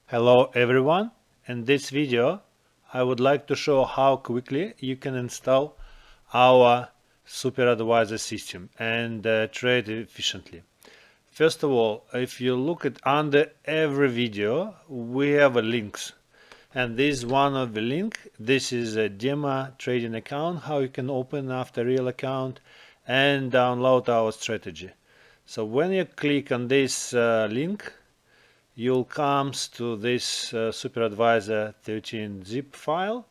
Hello everyone. In this video I would like to show how quickly you can install our SuperAdvisor system and trade efficiently. First of all, if you look at under every video we have a links, and this is one of the link. This is a demo trading account, how you can open after real account and download our strategy. So when you click on this link, you'll comes to this SuperAdvisor 13 zip file,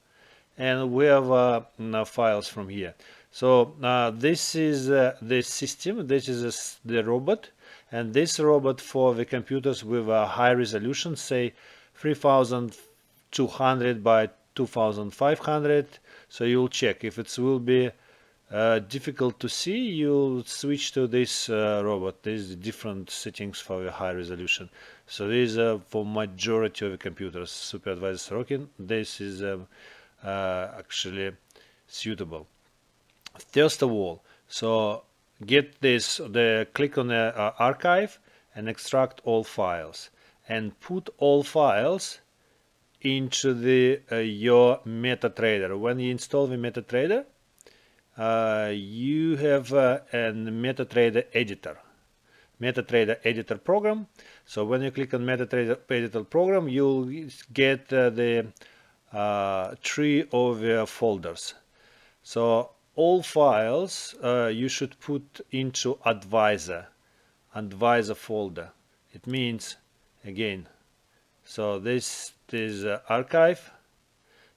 and we have files from here. So this is the system. This is the robot, and this robot for the computers with a high resolution, say 3200 by 2500. So you'll check if it will be difficult to see, you'll switch to this robot. There's different settings for the high resolution. So these are for majority of the computers. SuperAdvisor Sorokin, this is actually suitable. First of all, so get this, click on the archive and extract all files and put all files into the your Metatrader. When you install the Metatrader, you have a Metatrader editor program. So when you click on Metatrader editor program, you'll get the tree of folders. So all files you should put into advisor folder. It means, again, so this is archive.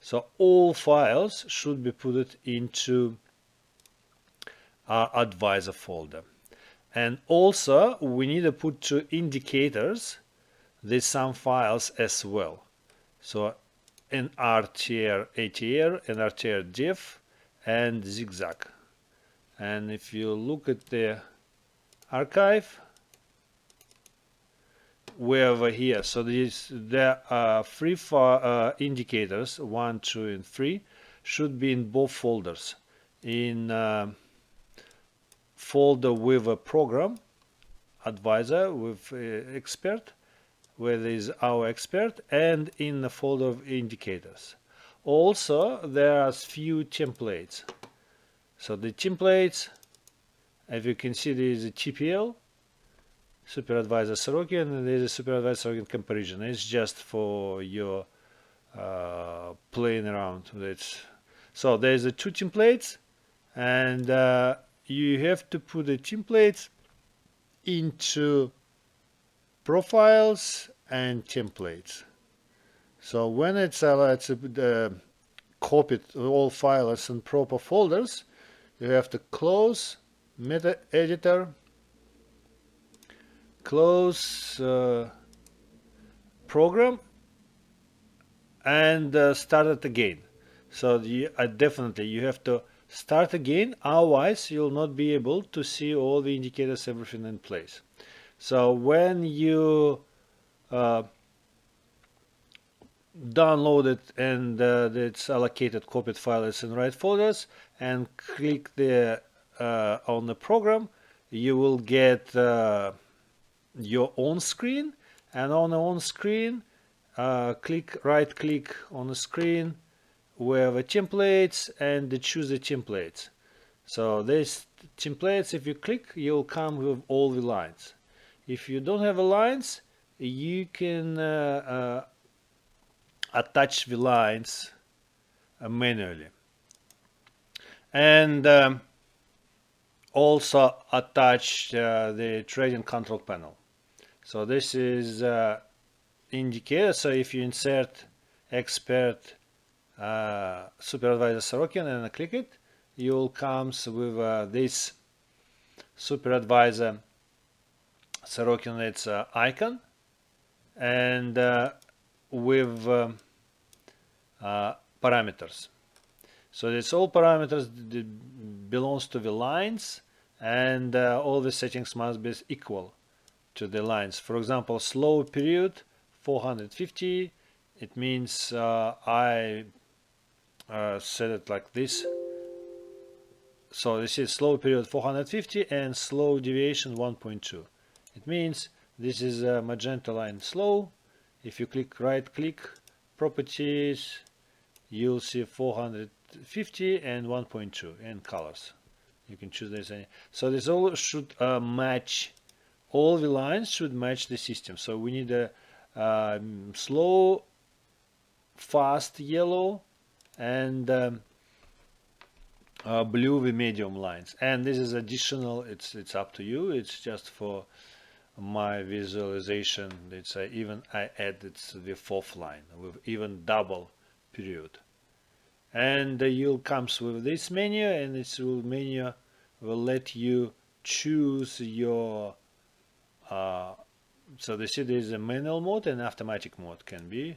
So all files should be put into advisor folder. And also we need to put two indicators, there's some files as well. So in RTR ATR and RTR diff and zigzag. And if you look at the archive, we have here, so there are three indicators, 1, 2 and 3 should be in both folders. In folder with a program advisor with expert, where there is our expert, and in the folder of indicators. Also there are few templates. So the templates, as you can see, there is a TPL SuperAdvisor Sorokin, and there is a SuperAdvisor Sorokin comparison. It's just for your playing around with it. So there's the two templates, and you have to put the templates into profiles and templates. So when it's copied all files in proper folders, you have to close meta editor, close program, and start it again. So definitely you have to start again, otherwise you'll not be able to see all the indicators, everything in place. So when you download it and it's allocated copied file is in right folders, and click the on the program, you will get your own screen, and on the own screen right click on the screen where the templates, and choose the templates. So these templates, if you click, you'll come with all the lines. If you don't have the lines, you can attach the lines manually, and also attach the trading control panel. So this is indicator. So if you insert expert SuperAdvisor Sorokin and click it, you'll comes with this SuperAdvisor Sorokin, its icon, and with parameters. So it's all parameters that belongs to the lines, and all the settings must be equal to the lines. For example, slow period 450. It means I set it like this. So this is slow period 450 and slow deviation 1.2. It means this is a magenta line slow, If you right click properties, you'll see 450 and 1.2 and colors. You can choose this. So this all should match, all the lines should match the system. So we need a slow, fast yellow, and blue with medium lines. And this is additional, it's up to you, it's just for my visualization. It's even I added the fourth line with even double period. And you'll comes with this menu, and this menu will let you choose your so they see there is a manual mode and automatic mode. Can be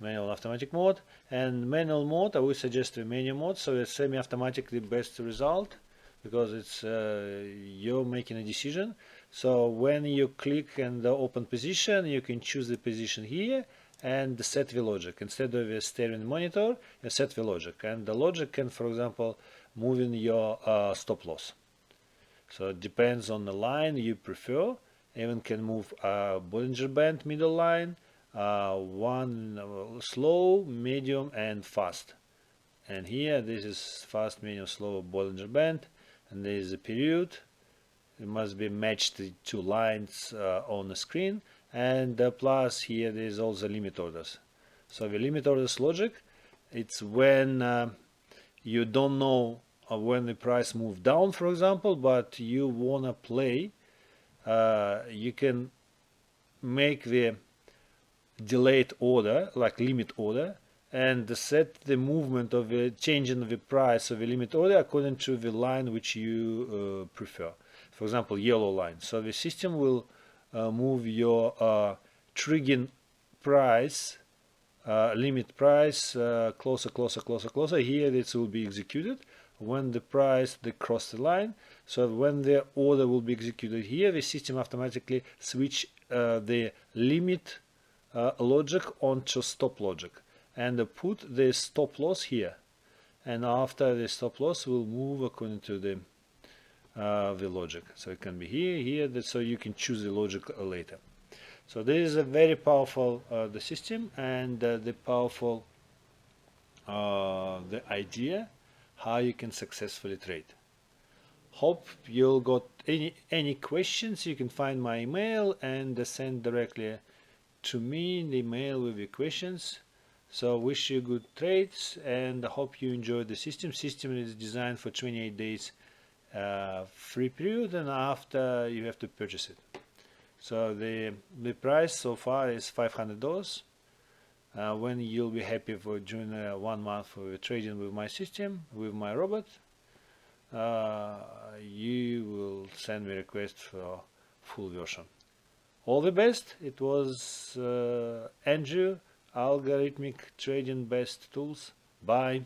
manual, automatic mode. And manual mode, I would suggest the manual mode, so it's semi-automatic the best result, because it's you're making a decision. So when you click and the open position, you can choose the position here and set the logic. Instead of a steering monitor, you set the logic, and the logic can, for example, move in your stop loss. So it depends on the line you prefer. Even can move Bollinger Band middle line, one slow, medium, and fast. And here this is fast, medium, slow, Bollinger Band, and there is a period. It must be matched the two lines on the screen, and plus here there is also limit orders. So the limit orders logic, it's when you don't know when the price move down, for example, but you wanna play. You can make the delayed order, like limit order, and set the movement of the change in the price of the limit order according to the line which you prefer. For example, yellow line. So the system will move your triggering price, limit price, closer, closer, closer, closer. Here it will be executed when the price they cross the line. So when the order will be executed here, the system automatically switch the limit logic onto stop logic, and put the stop loss here. And after the stop loss will move according to the logic. So it can be here, so you can choose the logic later. So this is a very powerful the system, and the powerful the idea how you can successfully trade. Hope you'll got any questions. You can find my email and send directly to me in the email with your questions. So wish you good trades, and I hope you enjoy the system. System is designed for 28 days free period, and after you have to purchase it. So the price so far is $500. When you'll be happy for during 1 month for trading with my system, with my robot, you will send me a request for full version. All the best. It was Andrew, Algorithmic Trading Best Tools. Bye.